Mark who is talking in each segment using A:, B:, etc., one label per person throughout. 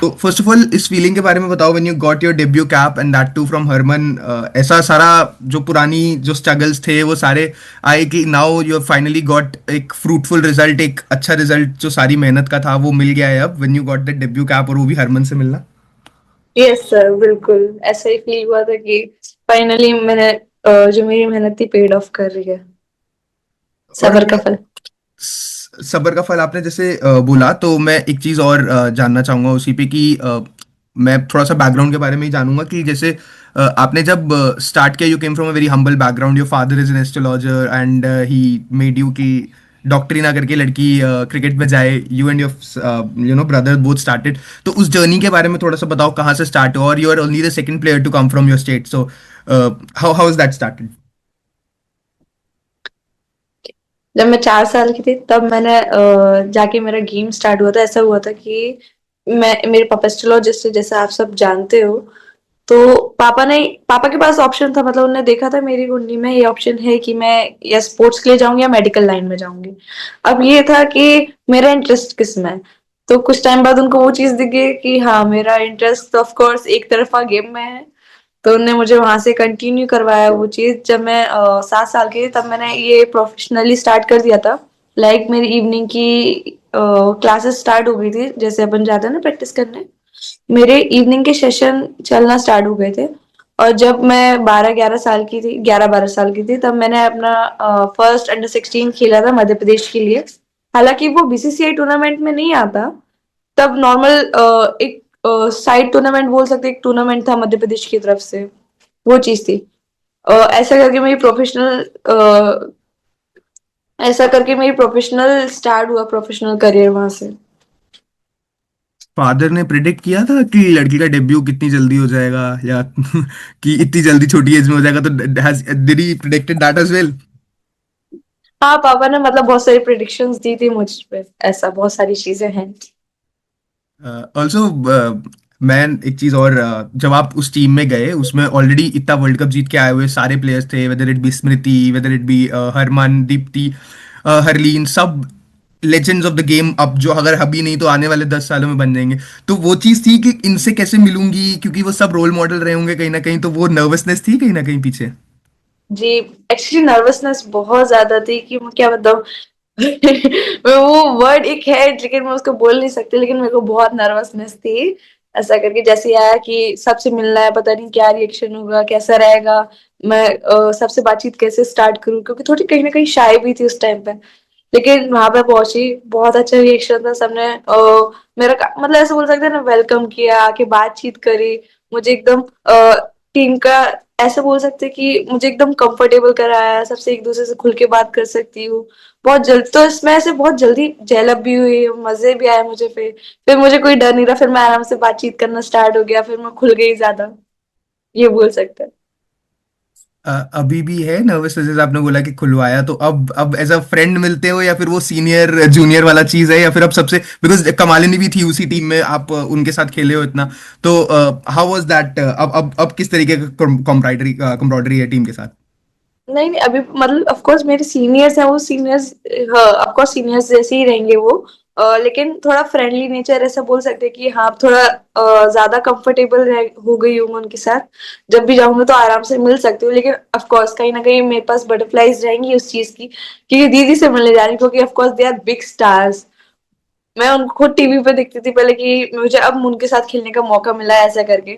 A: तो first of all इस feeling के बारे में बताओ when you got your debut cap and that too from Harman. ऐसा सारा जो पुरानी जो स्ट्रगल्स थे वो सारे आए कि नाउ यू फाइनली गॉट एक फ्रूटफुल रिजल्ट, एक अच्छा रिजल्ट जो सारी मेहनत का था वो मिल गया है अब when you got that debut cap, और वो भी हरमन से मिलना।
B: यस सर, बिल्कुल ऐसा ही फील हुआ था कि फाइनली मैंने जो मेरी मेहनत थी पेड ऑफ कर रही है।
A: और
B: सबर का
A: हमें
B: फल।
A: सबर का फल आपने जैसे बोला, तो मैं एक चीज और जानना चाहूंगा उसी पे कि मैं थोड़ा सा बैकग्राउंड के बारे में ही जानूंगा कि जैसे आपने जब स्टार्ट किया, you came from a very humble background, your father is an astrologer and he made you की डॉक्टरी ना करके लड़की क्रिकेट में जाए, you and your brother both started. तो उस जर्नी के बारे में थोड़ा सा बताओ, कहाँ से स्टार्ट हुआ, और you are only the second player to come from your state, so how how is that started.
B: जब मैं 4 साल की थी तब मैंने जाके मेरा गेम स्टार्ट हुआ था। ऐसा हुआ था कि मैं मेरे पापा एस्ट्रोलॉजिस्ट है, जैसे आप सब जानते हो। तो पापा के पास ऑप्शन था, मतलब उन्होंने देखा था मेरी कुंडली में ये ऑप्शन है कि मैं या स्पोर्ट्स के लिए जाऊंगी या मेडिकल लाइन में जाऊंगी। अब ये था कि मेरा इंटरेस्ट किस में है। तो कुछ टाइम बाद उनको वो चीज दिख गई कि हाँ, मेरा इंटरेस्ट ऑफ कोर्स एक तरफा गेम में है। तो उनने मुझे वहां से कंटिन्यू करवाया वो चीज। जब मैं 7 साल की थी तब मैंने ये प्रोफेशनली स्टार्ट कर दिया था। लाइक मेरी इवनिंग की क्लासेस स्टार्ट हो गई थी, जैसे अपन जाते हैं ना प्रैक्टिस करने। मेरे इवनिंग के सेशन चलना स्टार्ट हो गए थे। और जब मैं 12-11 साल की थी, 11-12 साल की थी, तब मैंने अपना फर्स्ट अंडर 16 खेला था मध्य प्रदेश के लिए। हालांकि वो बीसीसीआई टूर्नामेंट में नहीं आता। तब नॉर्मल एक साइड टूर्नामेंट बोल सकते, एक टूर्नामेंट था मध्य प्रदेश की तरफ से। वो चीज थी। ऐसा करके मेरी प्रोफेशनल स्टार्ट हुआ, प्रोफेशनल करियर वहां से।
A: फादर ने प्रिडिक्ट किया था कि लड़की का डेब्यू कितनी जल्दी हो जाएगा, या कि इतनी जल्दी छोटी एज में हो जाएगा, तो did he predicted that as well.
B: हाँ, पापा ने मतलब बहुत सारी प्रिडिक्शंस दी थी मुझ पे। ऐसा बहुत सारी चीजें हैं।
A: ऑल्सो मैं एक चीज और, जब आप उस टीम में गए उसमें ऑलरेडी इतना वर्ल्ड कप जीत के आए हुए सारे प्लेयर्स थे, whether it be Smriti, whether it be Harman, Deepti, Harleen, सब लेजेंड्स ऑफ द गेम, अब जो अगर अभी नहीं तो आने वाले 10 सालों में बन जाएंगे। तो वो चीज थी कि इनसे कैसे मिलूंगी, क्योंकि वो सब रोल मॉडल रहे होंगे कहीं ना कहीं, तो वो नर्वसनेस थी कहीं ना कहीं पीछे।
B: जी, एक्चुअली नर्वसनेस बहुत ज्यादा थी कि मैं क्या बताऊं। वो वर्ड एक है लेकिन मैं उसको बोल नहीं सकती, लेकिन मेरे को बहुत नर्वसनेस थी। ऐसा करके जैसे ही आया कि सबसे मिलना है, पता नहीं क्या रिएक्शन होगा, कैसा रहेगा। मैं सबसे बातचीत कैसे स्टार्ट करूं, क्योंकि थोड़ी कहीं ना कहीं शाय भी थी उस टाइम पे। लेकिन वहां पे पहुंची, बहुत अच्छा रिएक्शन था सबने। मतलब ऐसे बोल सकते हैं ना, वेलकम किया, आके बातचीत करी। मुझे एकदम टीम का ऐसे बोल सकते हैं कि मुझे एकदम कंफर्टेबल कराया, सबसे एक दूसरे से खुल के बात कर सकती हूँ बहुत जल्द। तो इसमें ऐसे बहुत जल्दी जेलअप भी हुई, मजे भी आए मुझे। फिर मुझे कोई डर नहीं रहा, फिर मैं आराम से बातचीत करना स्टार्ट हो गया, फिर मैं खुल गई ज्यादा, ये बोल सकते हैं।
A: अभी भी है नर्वसनेस, जैसे आपने बोला कि खुलवाया, तो अब एज अ फ्रेंड मिलते हो, या फिर वो सीनियर जूनियर वाला चीज है, या फिर अब सबसे, बिकॉज कमालिनी भी थी उसी टीम में, आप उनके साथ खेले हो इतना, तो हाउ वाज दैट, अब किस तरीके का कॉम्प्राइडरी है टीम के साथ।
B: नहीं नहीं, अभी मतलब ऑफ कोर्स मेरे सीनियर्स हैं, वो सीनियर्स ऑफ कोर्स सीनियर्स जैसे ही रहेंगे वो। लेकिन थोड़ा फ्रेंडली नेचर ऐसा बोल सकते हैं कि हाँ, थोड़ा ज्यादा कंफर्टेबल हो गई हूँ उनके साथ। जब भी जाऊंगी तो आराम से मिल सकती हूँ, लेकिन ऑफ कोर्स कहीं ना कहीं मेरे पास बटरफ्लाईज रहेंगी उस चीज की, क्योंकि दीदी से मिलने जा रही हूँ, क्योंकि of course they are big stars. मैं उनको खुद टीवी पे देखती थी पहले कि मुझे अब उनके साथ खेलने का मौका मिला है, ऐसा करके।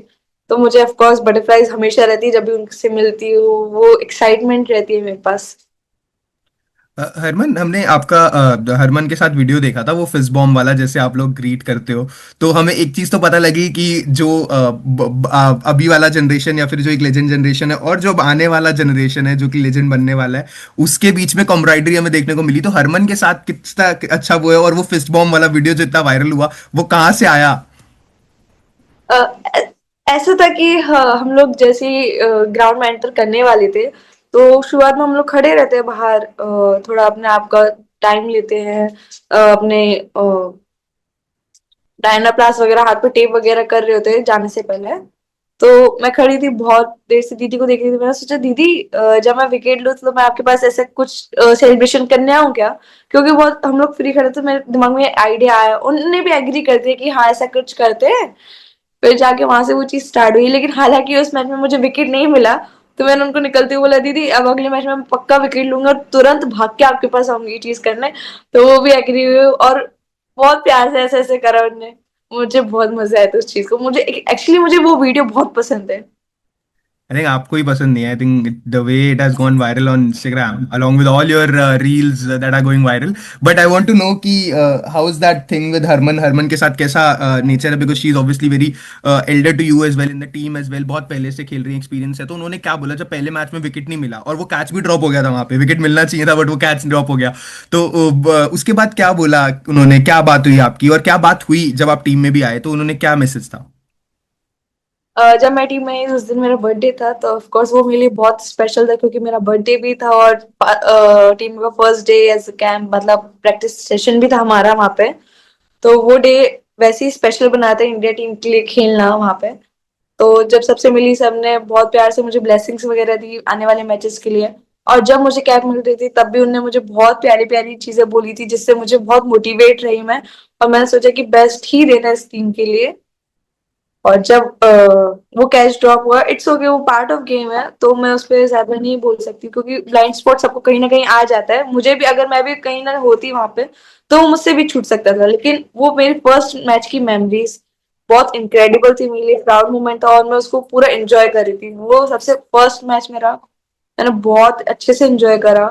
B: तो मुझे ऑफ कोर्स बटरफ्लाईज हमेशा रहती है जब भी उनसे मिलती हूँ, वो एक्साइटमेंट रहती है मेरे पास।
A: हरमन, हमने आपका हरमन के साथ वीडियो देखा था, वो फिस्ट बॉम्ब वाला, जैसे आप लोग ग्रीट करते हो, तो हमें एक चीज तो पता लगी कि जो अभी वाला जनरेशन, या फिर जो एक लेजेंड जनरेशन है, और जो अब आने वाला जनरेशन है जो कि लेजेंड बनने वाला है, उसके बीच में कॉम्राइडरी हमें देखने को मिली। तो हरमन के साथ कितना अच्छा वो है, और वो फिस्ट बॉम्ब वाला वीडियो जो इतना वायरल हुआ, वो कहाँ से आया।
B: अ, ऐसा था कि हाँ, हम लोग जैसे ही ग्राउंड में एंटर करने वाले थे, तो शुरुआत में हम लोग खड़े रहते हैं बाहर, थोड़ा अपने आप का टाइम लेते हैं। अपने डायना प्लास वगैरह हाथ पे टेप वगैरह कर रहे होते हैं जाने से पहले। तो मैं खड़ी थी बहुत देर से दीदी को देख रही थी। मैंने सोचा दीदी जब मैं विकेट लूँ तो मैं आपके पास ऐसे कुछ सेलिब्रेशन करने आऊँ क्या? क्योंकि बहुत हम लोग फ्री खड़े थे, मेरे दिमाग में आइडिया आया, उन्होंने भी एग्री कर दिया कि हाँ ऐसा कुछ करते हैं। फिर जाके वहां से वो चीज स्टार्ट हुई, लेकिन हालांकि उस मैच में मुझे विकेट नहीं मिला। तो मैंने उनको निकलते हुए बोला दीदी अब अगले मैच में मैं पक्का विकेट लूंगा और तुरंत भाग के आपके पास आऊंगी ये चीज करने। तो वो भी एग्री हुए और बहुत प्यार से ऐसे ऐसे करा उनने। मुझे बहुत मजा आया था उस चीज को, मुझे एक्चुअली मुझे वो वीडियो बहुत पसंद है।
A: आई थिंक आपको ही पसंद नहीं है। I think the way it has gone viral on Instagram along with all your reels that are going viral. But I want to know कि how is that thing with Harman, Harman के साथ कैसा nature है, because she is obviously very elder to you as well in the team as well, बहुत पहले से खेल रही एक्सपीरियंस है। तो उन्होंने क्या बोला जब पहले मैच में विकेट नहीं मिला, और वो कैच भी ड्रॉप हो गया था, वहां पे विकेट मिलना चाहिए था बट वो कैच ड्रॉप हो गया। तो उसके बाद क्या बोला उन्होंने, क्या बात हुई आपकी, और क्या बात हुई जब आप टीम में भी आए तो उन्होंने क्या मैसेज था?
B: जब मैं टीम में आई उस दिन मेरा बर्थडे था, तो ऑफ कोर्स वो मेरे लिए बहुत स्पेशल था क्योंकि मेरा बर्थडे भी था और टीम का फर्स्ट डे एज कैंप मतलब प्रैक्टिस सेशन भी था हमारा वहाँ पे। तो वो डे वैसे ही स्पेशल बनाता है इंडिया टीम के लिए खेलना वहाँ पे। तो जब सबसे मिली, सबने बहुत प्यार से मुझे ब्लेसिंग्स वगैरह दी आने वाले मैचेस के लिए। और जब मुझे कैप मिल रही थी तब भी उनने मुझे बहुत प्यारी प्यारी चीजें बोली थी जिससे मुझे बहुत मोटिवेट रही मैं। और मैंने सोचा कि बेस्ट ही देना है इस टीम के लिए। और जब वो कैच ड्रॉप हुआ, इट्स ओके, वो पार्ट ऑफ गेम है, तो मैं उस पर ज्यादा नहीं बोल सकती क्योंकि ब्लाइंड स्पॉट सबको कहीं ना कहीं आ जाता है। मुझे भी अगर मैं भी कहीं ना होती वहां पे तो वो मुझसे भी छूट सकता था, लेकिन वो मेरी फर्स्ट मैच की मेमोरीज बहुत इनक्रेडिबल थी, मेरे लिए प्राउड मोमेंट था और मैं उसको पूरा एंजॉय कर रही थी। वो सबसे फर्स्ट मैच मेरा, मैंने बहुत अच्छे से एंजॉय करा।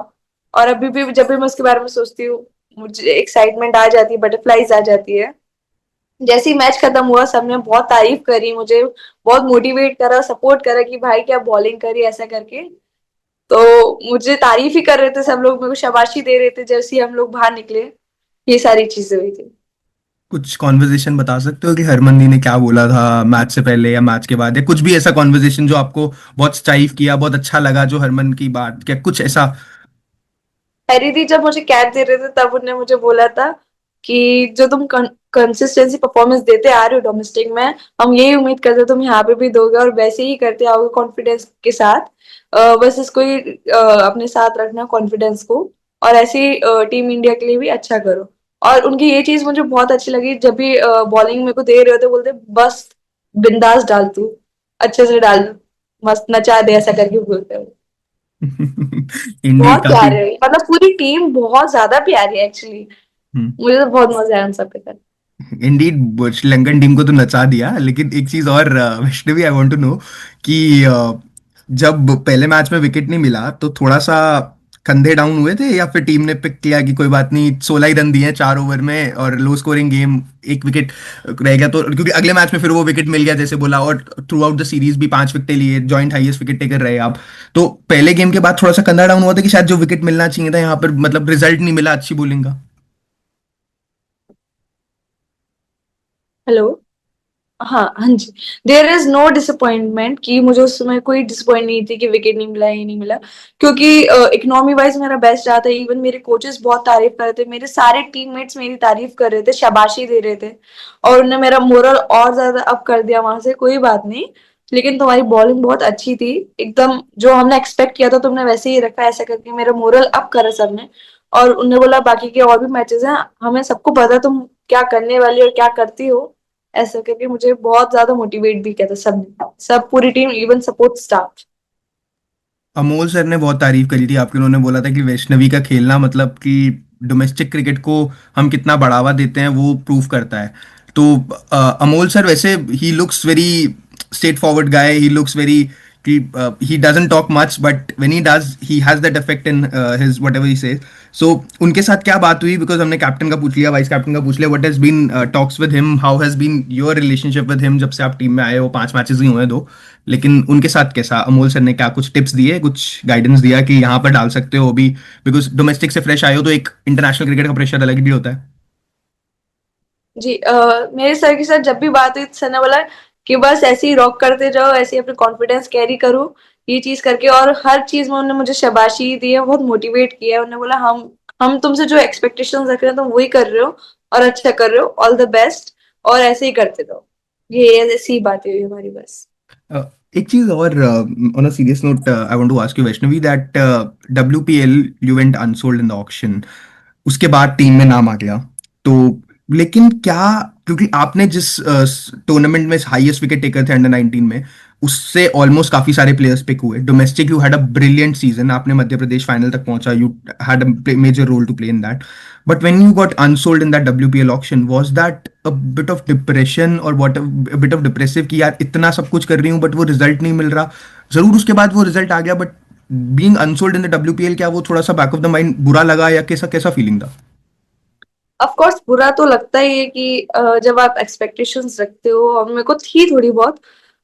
B: और अभी भी जब भी मैं उसके बारे में सोचती हूँ मुझे एक्साइटमेंट आ जाती है, बटरफ्लाईज आ जाती है। जैसे ही मैच खत्म हुआ सबने बहुत तारीफ करी, मुझे बहुत मोटिवेट करा, सपोर्ट करा कि भाई क्या बॉलिंग करी ऐसा करके। तो मुझे तारीफ ही कर रहे थे सब लोग, मेरे को शाबाशी दे रहे थे जैसे ही हम लोग बाहर निकले। ये सारी चीजें हुई थी।
A: कुछ कॉन्वर्जेशन बता सकते हो कि हरमनदी ने क्या बोला था मैच से पहले या मैच के बाद, या कुछ भी ऐसा कॉन्वर्जेशन जो आपको बहुत स्ट्राइव किया, बहुत अच्छा लगा, जो हरमन की बात, क्या कुछ ऐसा?
B: हरीदी जब मुझे कैच दे रहे थे तब उन्होंने मुझे बोला था कि जो तुम कंसिस्टेंसी परफॉर्मेंस देते आ रहे हो डोमेस्टिक में, हम यही उम्मीद करते तुम यहाँ पे भी दोगे और वैसे ही करते आओगे कॉन्फिडेंस के साथ। बस इसको ही अपने साथ रखना कॉन्फिडेंस को, और ऐसे ही टीम इंडिया के लिए भी अच्छा करो। और उनकी ये चीज मुझे बहुत अच्छी लगी, जब भी बॉलिंग मेरे को दे रहे होते बोलते बस बिंदास डाल तू, अच्छे से डाल, मस्त नचा दे ऐसा करके बोलते हैं।
A: इंडीड
B: बहुत
A: काफी।
B: प्यारे है, मतलब पूरी टीम बहुत ज्यादा प्यारी है एक्चुअली। मुझे तो बहुत मजा आया उन सब के साथ।
A: इंडीड श्रीलंकन टीम को तो नचा दिया, लेकिन एक चीज और Vaishnavi, I want to know कि जब पहले मैच में विकेट नहीं मिला तो थोड़ा सा कंधे डाउन हुए थे, या फिर टीम ने पिक किया कि कोई बात नहीं, 16 ही रन दिए हैं 4 ओवर में और लो स्कोरिंग गेम, एक विकेट रह गया तो, क्योंकि अगले मैच में फिर वो विकेट मिल गया जैसे बोला, और थ्रू आउट द सीरीज भी 5 विकेटें लिए, जॉइंट हाईएस्ट विकेट टेकर रहे आप। तो पहले गेम के बाद थोड़ा सा कंधा डाउन हुआ था कि शायद जो विकेट मिलना चाहिए था यहाँ पर, मतलब रिजल्ट नहीं मिला अच्छी बॉलिंग का?
B: हेलो। हाँ हाँ जी। देयर इज नो डिसअपॉइंटमेंट कि मुझे उस समय कोई डिसअपॉइंट नहीं थी कि विकेट नहीं मिला, ये नहीं मिला। क्योंकि इकोनॉमी वाइज मेरा बेस्ट रहा था, इवन मेरे कोचेस बहुत तारीफ कर रहे थे, मेरे सारे टीममेट्स मेरी तारीफ कर रहे थे, शाबाशी दे रहे थे। और उन्होंने मेरा मोरल और ज्यादा अप कर दिया वहां से, कोई बात नहीं, लेकिन तुम्हारी बॉलिंग बहुत अच्छी थी, एकदम जो हमने एक्सपेक्ट किया था तुमने वैसे ही रखा, ऐसा करके मेरा मोरल अप करा सबने। और उन्होंने बोला बाकी के और भी मैचेस हैं, हमें सबको पता तुम क्या करने वाली और क्या करती हो, ऐसा करके मुझे बहुत ज्यादा मोटिवेट भी किया था सबने, सब पूरी team, even support staff.
A: Amol sir ने बहुत तारीफ करी थी आपकी। उन्होंने बोला था कि वैष्णवी का खेलना मतलब कि डोमेस्टिक क्रिकेट को हम कितना बढ़ावा देते हैं वो प्रूव करता है। तो अमोल सर वैसे ही looks very straightforward guy, he looks very कि he doesn't talk much but when he does he has that effect in his whatever he says. So उनके साथ क्या बात हुई, बिकॉज हमने कैप्टन का पूछ लिया, वाइस कैप्टन का पूछ लिया, what has been talks with him, how has been your relationship with him जब से आप टीम में आए हो? 5 मैचेस ही हुए हैं, दो, लेकिन उनके साथ कैसा, अमोल सर ने क्या कुछ टिप्स दिए, कुछ गाइडेंस दिया कि यहाँ पर डाल सकते हो अभी, बिकॉज डोमेस्टिक से फ्रेश आए हो तो एक इंटरनेशनल क्रिकेट का प्रेशर अलग ही होता है।
B: जी मेरे सर के साथ जब भी बात हुई तो सर ने बोला कि बस ऐसे ही रॉक करते जाओ, ऐसे ही अपने कॉन्फिडेंस कैरी करो, ये चीज करके। और हर चीज में उन्होंने मुझे शाबाशी दी है, बहुत मोटिवेट किया है। उन्होंने बोला हम तुमसे जो एक्सपेक्टेशंस रख रहे हैं तुम वही कर रहे हो और अच्छा कर रहे हो, ऑल द बेस्ट, और ऐसे ही करते रहो। ये ऐसी ही बातें हुई हमारी बस।
A: अ, एक चीज और, on a serious note, I want to ask you Vaishnavi that WPL you went unsold in the auction, उसके बाद टीम में नाम आ गया। तो लेकिन क्या, क्योंकि आपने जिस टूर्नामेंट में हाईएस्ट विकेट टेकर थे अंडर 19 में, उससे ऑलमोस्ट काफी सारे प्लेयर्स पिक हुए। Domestic you had a brilliant season, आपने मध्य प्रदेश फाइनल तक पहुंचा, you had a major role to play in that. But when you got unsold in that WPL auction, was that a bit of depression और what, bit of depressive कि यार इतना सब कुछ कर रही हूँ बट वो रिजल्ट नहीं मिल रहा? जरूर उसके बाद वो रिजल्ट आ गया, but being unsold in the WPL, क्या वो थोड़ा सा बैक ऑफ द माइंड बुरा लगा, या कैसा कैसा फीलिंग था?
B: ऑफ कोर्स बुरा तो लगता ही है कि जब आप एक्सपेक्टेशंस रखते हो, और मेरे को थी थोड़ी बहुत,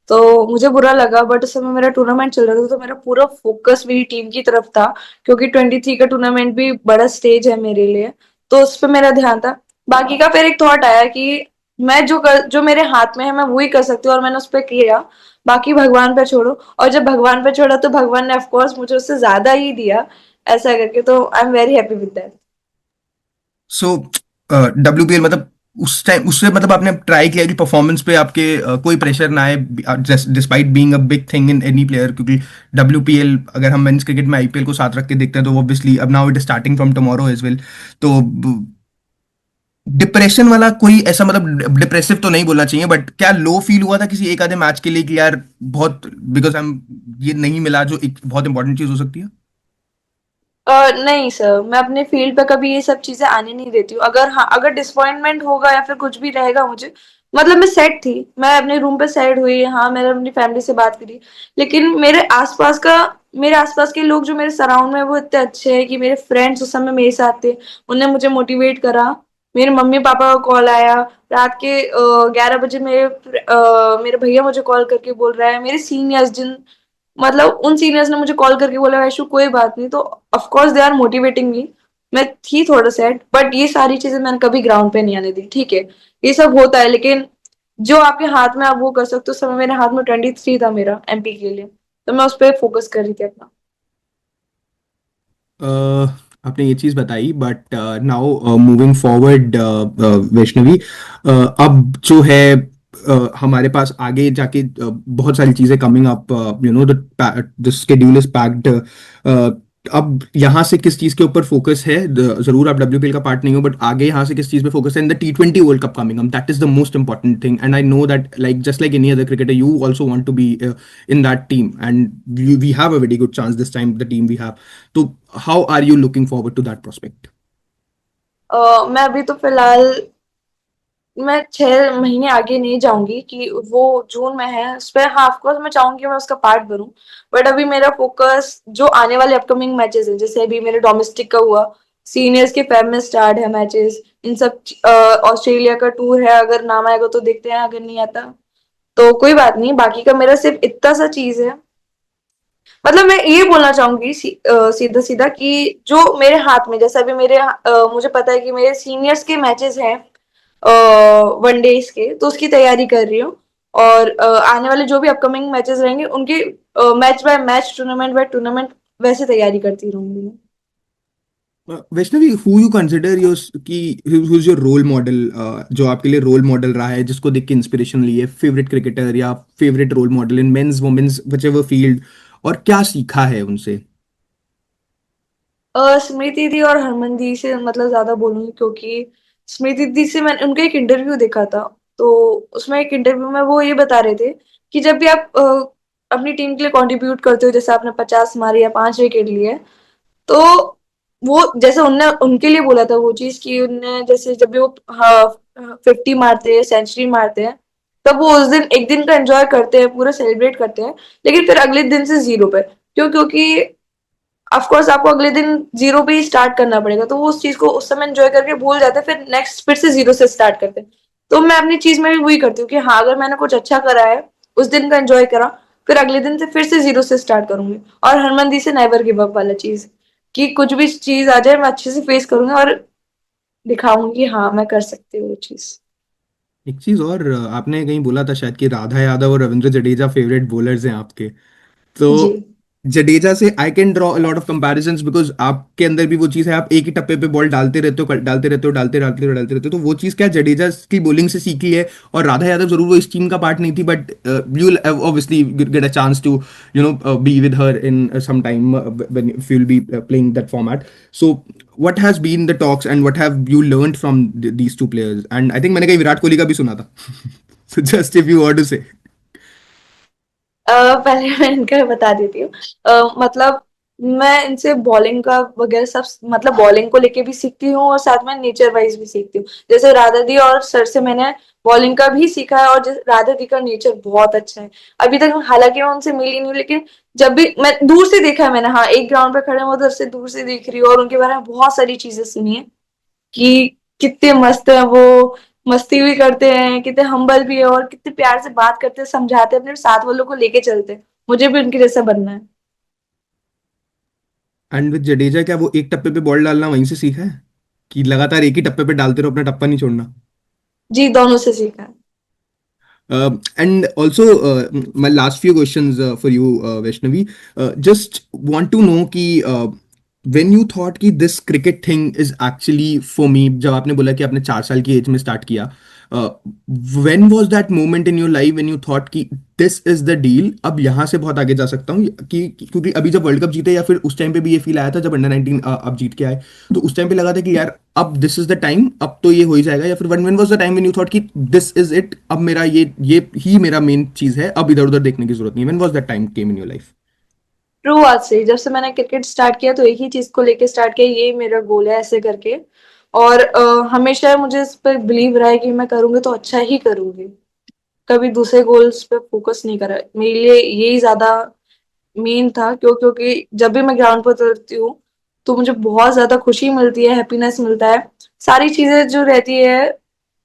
B: तो मुझे बुरा लगा। बट उस समय मेरा टूर्नामेंट चल रहा था, तो मेरा पूरा फोकस मेरी टीम की तरफ था, क्योंकि 23 का टूर्नामेंट भी बड़ा स्टेज है मेरे लिए, तो उस पर मेरा ध्यान था। बाकी का फिर एक थॉट आया कि मैं जो मेरे हाथ में है मैं वही कर सकती हूँ, और मैंने उस पर किया। बाकी भगवान पे छोड़ो, और जब भगवान पे छोड़ा तो भगवान ने ऑफकोर्स मुझे उससे ज्यादा ही दिया, ऐसा करके। तो आई am very happy with that.
A: So WPL मतलब उस टाइम उससे मतलब आपने ट्राई किया कि परफॉर्मेंस पे आपके कोई प्रेशर ना आए, despite being a big thing in any player, क्योंकि WPL अगर हम मेंस क्रिकेट में IPL को साथ रख के देखते हैं तो ऑब्वियसली अब now it is starting from tomorrow as well. तो डिप्रेशन वाला कोई ऐसा, मतलब डिप्रेसिव तो नहीं बोलना चाहिए, बट क्या लो फील हुआ था किसी एक आधे मैच के लिए कि यार बहुत, बिकॉज हम, ये नहीं मिला जो एक बहुत इंपॉर्टेंट चीज हो सकती है?
B: नहीं सर, मैं अपने फील्ड पे कभी ये सब चीजें आने नहीं देती हूँ। अगर हाँ, अगर डिसअपॉइंटमेंट होगा या फिर कुछ भी रहेगा मुझे, मतलब मैं सेट थी, मैं अपने रूम पे सेट हुई, हाँ मैंने अपनी फैमिली से बात करी। लेकिन मेरे आसपास के लोग जो मेरे सराउंड में हैं, वो इतने अच्छे हैं कि मेरे फ्रेंड्स उस समय मेरे साथ थे, उनने मुझे मोटिवेट करा। मेरे मम्मी पापा का कॉल आया रात के 11 बजे, मेरे भैया मुझे कॉल करके बोल रहा है, मेरे सीनियर्स जिन, मतलब उन सीनियर्स ने मुझे कॉल करके बोला वैशु कोई बात नहीं, तो of course they are motivating me. मैं थी थोड़ा सैड, बट ये सारी चीजें मैंने कभी ग्राउंड पे नहीं आने दी। ठीक है, ये सब होता है, लेकिन जो आपके हाथ में आप वो कर सकते हो। उस समय मेरे हाथ में 23 था मेरा MP के लिए, तो मैं उस पर फोकस कर रही थी अपना।
A: आपने ये चीज बताई, but now moving forward, Vaishnavi, अब जो है हमारे पास आगे जाके बहुत सारी चीजें coming up, you know the schedule is packed. अब यहाँ से किस चीज के ऊपर फोकस है? जरूर आप WPL का पार्ट नहीं हो, बट आगे यहाँ से किस चीज पे फोकस है? In the T20 world cup coming up, that is the most important thing, and I know that like just like any other cricketer you also want to be in that team, and we have a very good chance this time, the team we have. So how are you looking forward to that prospect?
B: मैं अभी तो फिलहाल, मैं 6 महीने आगे नहीं जाऊंगी कि वो जून में है उस पर। हाँ ऑफकोर्स मैं चाहूंगी मैं उसका पार्ट बनूं, बट अभी मेरा फोकस जो आने वाले अपकमिंग मैचेस हैं, जैसे अभी मेरे डोमेस्टिक का हुआ, सीनियर्स के फेब में स्टार्ट है मैचेस, इन सब, ऑस्ट्रेलिया का टूर है, अगर नाम आएगा तो देखते हैं, अगर नहीं आता तो कोई बात नहीं। बाकी का मेरा सिर्फ इतना सा चीज है, मतलब मैं ये बोलना चाहूंगी सीधा सीधा कि जो मेरे हाथ में, जैसे अभी मुझे पता है कि मेरे सीनियर्स के मैचेस हैं वनडेज के, तो उसकी तैयारी कर रही हूँ। और आने वाले जो भी अपकमिंग मैचेस रहेंगे उनकी match by match, tournament by tournament वैसे तैयारी करती रहूंगी मैं।
A: Vaishnavi, who you consider your कि who is your role model, जो आपके लिए रोल मॉडल रहा है, जिसको देख के इंस्पिरेशन ली है, फेवरेट क्रिकेटर या favourite role model in men's women's whichever field, और क्या सीखा है उनसे?
B: स्मृति दी और हरमन दी से मतलब ज्यादा बोलूंगी, क्योंकि स्मृति दी से मैंने उनका एक इंटरव्यू देखा था। तो उसमें एक इंटरव्यू में वो ये बता रहे थे कि जब भी आप अपनी टीम के लिए कंट्रीब्यूट करते हो, जैसे आपने 50 मारे या 5 विकेट लिए, तो वो जैसे उनने उनके लिए बोला था वो चीज कि उनने जैसे जब भी वो 50 मारते हैं, सेंचुरी मारते हैं, तब वो उस दिन एक दिन का एंजॉय करते हैं, पूरा सेलिब्रेट करते हैं, लेकिन फिर अगले दिन से जीरो पे। क्यों? क्योंकि ऑफ कोर्स आपको अगले दिन जीरो पे ही स्टार्ट करना पड़ेगा, तो वो उस चीज को उस समय एंजॉय करके भूल जाते हैं, फिर नेक्स्ट फिर से जीरो से स्टार्ट करते हैं। तो मैं अपनी चीज में भी वही करती हूँ कि हाँ, अगर मैंने कुछ अच्छा करा है, उस दिन का एंजॉय करा, फिर अगले दिन से फिर से जीरो से स्टार्ट करूंगी। और हरमंदी से नेवर गिव अप वाला चीज, कि कुछ भी चीज आ जाए मैं अच्छे से फेस करूंगी और दिखाऊंगी हाँ मैं कर सकती हूँ वो चीज।
A: एक चीज और, आपने कहीं बोला था शायद कि राधा यादव और रविंद्र जडेजा फेवरेट बॉलर्स हैं आपके। तो
B: जी।
A: जडेजा से I can draw a lot of comparisons, because आपके अंदर भी वो चीज़ है, आप एक ही टप्पे पे बॉल डालते रहते हो, डालते रहते हो, डालते रहते हो, तो वो चीज़ क्या जडेजा की बॉलिंग से सीखी है। और राधा यादव जरूर वो इस टीम का पार्ट नहीं थी, but you obviously get a chance to be with her in some time when if you will be playing that format. So what has been the talks and what have you learned from these two players? And I think मैंने कहीं विराट कोहली का भी सुना था। So just if you want to say।
B: पहले मैं इनका बता देती हूँ। मतलब मैं इनसे बॉलिंग का वगैरह सब, मतलब बॉलिंग को लेके भी सीखती हूँ और साथ में नेचर वाइज भी सीखती हूँ। जैसे राधा दी और सर से मैंने बॉलिंग का भी सीखा है, और राधा दी का नेचर बहुत अच्छा है। अभी तक हालांकि मैं उनसे मिली नहीं हूँ, लेकिन जब भी मैं दूर से देखा है मैंने, हाँ एक ग्राउंड पे खड़े हैं उधर से दूर से देख रही हूँ, और उनके बारे में बहुत सारी चीजें सुनी है कि कितने मस्त है वो, मस्ती भी करते हैं, कितने हम्बल भी है, और कितने प्यार से बात करते हैं, समझाते हैं, अपने साथ वालों को लेके चलते हैं। मुझे भी उनके जैसा बनना है।
A: एंड विद जडेजा, क्या वो एक टप्पे पे बॉल डालना वहीं से सीखा है कि लगातार एक ही टप्पे पे डालते रहो, अपना टप्पा नहीं छोड़ना?
B: जी, दोनों से सीखा है।
A: And also, my last few questions for you, Vaishnavi. Just want to know कि when you thought कि this cricket thing is actually for me, जब आपने बोला कि आपने 4 साल की एज में स्टार्ट किया, uh, when was that moment in your life when you thought कि this is the deal, अब यहाँ से बहुत आगे जा सकता हूँ? क्योंकि अभी जब वर्ल्ड कप जीते, या फिर उस टाइम पे भी ये फील आया था जब अंडर 19 आप जीत के आए, तो उस टाइम पे लगा था कि यार अब दिस इज द टाइम, अब तो ये हो ही जाएगा? या फिर one was the time when you thought कि दिस इज इट, अब मेरा ये ही मेरा मेन चीज है, अब इधर उधर देखने की जरूरत नहीं? When was that time came in your life?
B: True बात सही, जब से मैंने क्रिकेट स्टार्ट किया तो एक ही चीज को लेके स्टार्ट किया, ये मेरा गोल है ऐसे करके। और हमेशा मुझे इस पर बिलीव रहा है कि मैं करूंगी तो अच्छा ही करूंगी। कभी दूसरे गोल्स पे फोकस नहीं करा, मेरे लिए यही ज्यादा मेन था। क्योंकि जब भी मैं ग्राउंड पर उतरती हूँ तो मुझे बहुत ज्यादा खुशी मिलती है, हैप्पीनेस मिलता है। सारी चीजें जो रहती है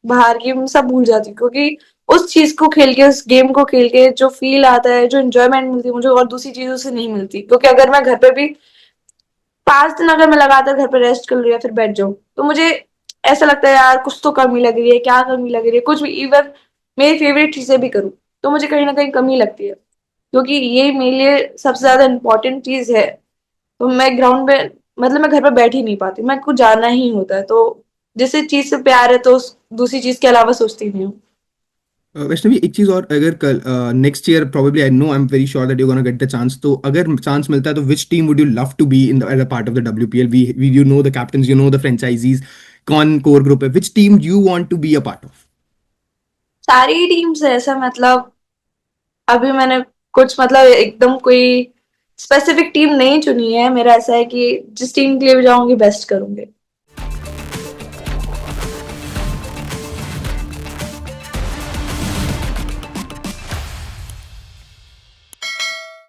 B: बाहर की, मैं सब भूल जाती हूँ, क्योंकि उस चीज को खेल के, उस गेम को खेल के जो फील आता है, जो इंजॉयमेंट मिलती है मुझे, और दूसरी चीजों से नहीं मिलती। क्योंकि अगर मैं घर पे भी 5 दिन अगर मैं लगातार घर पे रेस्ट कर लूँ या फिर बैठ जाऊँ, तो मुझे ऐसा लगता है यार कुछ तो कमी लग रही है, क्या कमी लग रही है, कुछ भी, इवन मेरी फेवरेट चीजें भी करूँ तो मुझे कहीं ना कहीं कमी लगती है। क्योंकि ये मेरे लिए सबसे ज्यादा इम्पोर्टेंट चीज है। तो मैं ग्राउंड पे, मतलब मैं घर पे बैठ ही नहीं पाती, मैं कुछ जाना ही होता है। तो जिस चीज से प्यार है तो दूसरी चीज के अलावा सोचती नहीं हूँ।
A: वैष्णवी, एक चीज और, अगर कल next year, probably I know, I am very sure that you gonna get the chance, तो अगर चांस मिलता है तो which team would you love to be in as a part of the WPL? We you know the captains, you know the franchises, कौन core group है, which team you want to be a part of?
B: सारी teams है ऐसा, मतलब अभी मैंने कुछ, मतलब एकदम कोई स्पेसिफिक टीम नहीं चुनी है। मेरा ऐसा है कि जिस टीम के लिए भी जाऊंगी बेस्ट करूंगी।